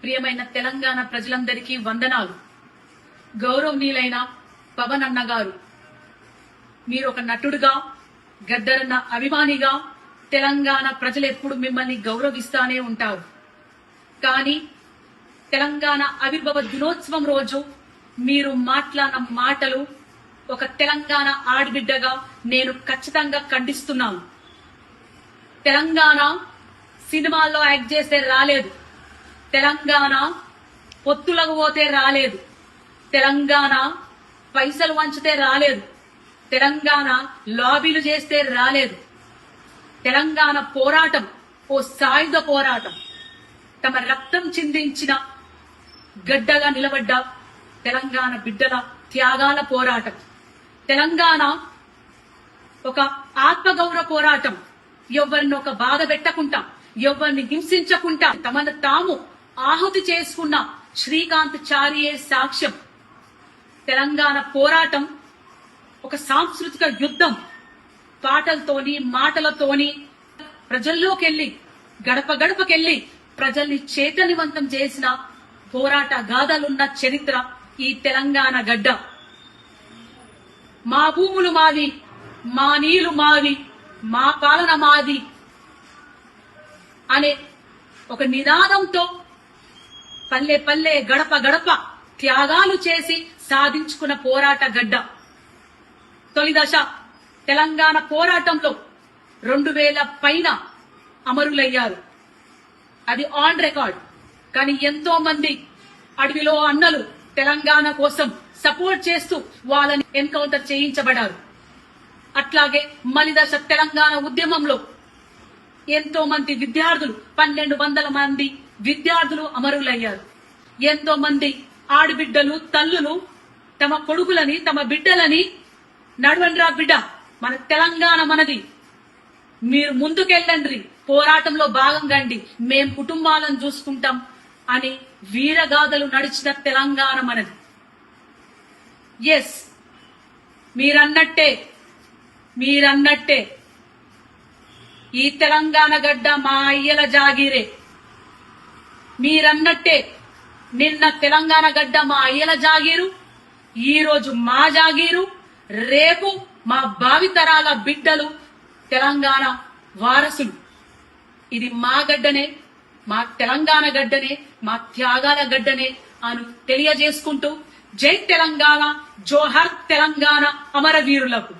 ప్రియమైన తెలంగాణ ప్రజలందరికీ వందనాలు. గౌరవనీయులైన పవన్ అన్న గారు, మీరు ఒక నటుడుగా, గద్దరన్న అభిమానిగా తెలంగాణ ప్రజలు ఎప్పుడు మిమ్మల్ని గౌరవిస్తానే ఉంటారు. కానీ తెలంగాణ ఆవిర్భావ దినోత్సవం రోజు మీరు మాట్లాడిన మాటలు ఒక తెలంగాణ ఆడబిడ్డగా నేను ఖచ్చితంగా ఖండిస్తున్నాను. తెలంగాణ సినిమాల్లో యాక్ట్ చేస్తే రాలేదు, తెలంగాణ పొత్తులకు పోతే రాలేదు, తెలంగాణ పైసలు వంచితే రాలేదు, తెలంగాణ లాబీలు చేస్తే రాలేదు. తెలంగాణ పోరాటం ఓ సాయుధ పోరాటం. తమ రక్తం చిందించిన గడ్డగా నిలబడ్డ తెలంగాణ బిడ్డల త్యాగాల పోరాటం. తెలంగాణ ఒక ఆత్మగౌరవ పోరాటం. ఎవరిని ఒక బాధ పెట్టకుండా, ఎవరిని హింసించకుండా తమను తాము ఆహుతి చేసుకున్న శ్రీకాంత్ చారియే సాక్ష్యం. తెలంగాణ పోరాటం ఒక సాంస్కృతిక యుద్ధం. పాటలతోని, మాటలతోని ప్రజల్లోకెళ్లి, గడప గడపకెళ్లి ప్రజల్ని చైతన్యవంతం చేసిన పోరాట గాథలున్న చరిత్ర ఈ తెలంగాణ గడ్డ. మా భూములు మావి, మా నీళ్లు మావి, మా పాలన మాది అనే ఒక నినాదంతో పల్లె పల్లె, గడప గడప త్యాగాలు చేసి సాధించుకున్న పోరాట గడ్డ. తొలి దశ తెలంగాణ పోరాటంలో 2000 పైన అమరులయ్యారు. అది ఆన్ రికార్డ్. కానీ ఎంతో మంది అడవిలో అన్నలు తెలంగాణ కోసం సపోర్ట్ చేస్తూ వాళ్ళని ఎన్కౌంటర్ చేయించబడ్డారు. అట్లాగే మలిదశ తెలంగాణ ఉద్యమంలో ఎంతో మంది విద్యార్థులు, 1200 మంది విద్యార్థులు అమరులయ్యారు. ఎంతో మంది ఆడబిడ్డలు, తల్లులు తమ కొడుకులని, తమ బిడ్డలని నడవండ్రా బిడ్డ, మన తెలంగాణ మనది, మీరు ముందుకెళ్ళండి, పోరాటంలో భాగంగండి, మేం కుటుంబాలను చూసుకుంటాం అని వీరగాథలు నడిచిన తెలంగాణ మనది. ఎస్, మీరన్నట్టే ఈ తెలంగాణ గడ్డ మా అయ్యల జాగీరే. మీరన్నట్టే నిన్న తెలంగాణ గడ్డ మా అయ్యల జాగీరు, ఈ రోజు మా జాగీరు, రేపు మా భావితరాల బిడ్డలు తెలంగాణ వారసులు. ఇది మా గడ్డనే, మా తెలంగాణ గడ్డనే, మా త్యాగాల గడ్డనే అని తెలియజేసుకుంటూ జై తెలంగాణ, జోహర్ తెలంగాణ అమరవీరులకు.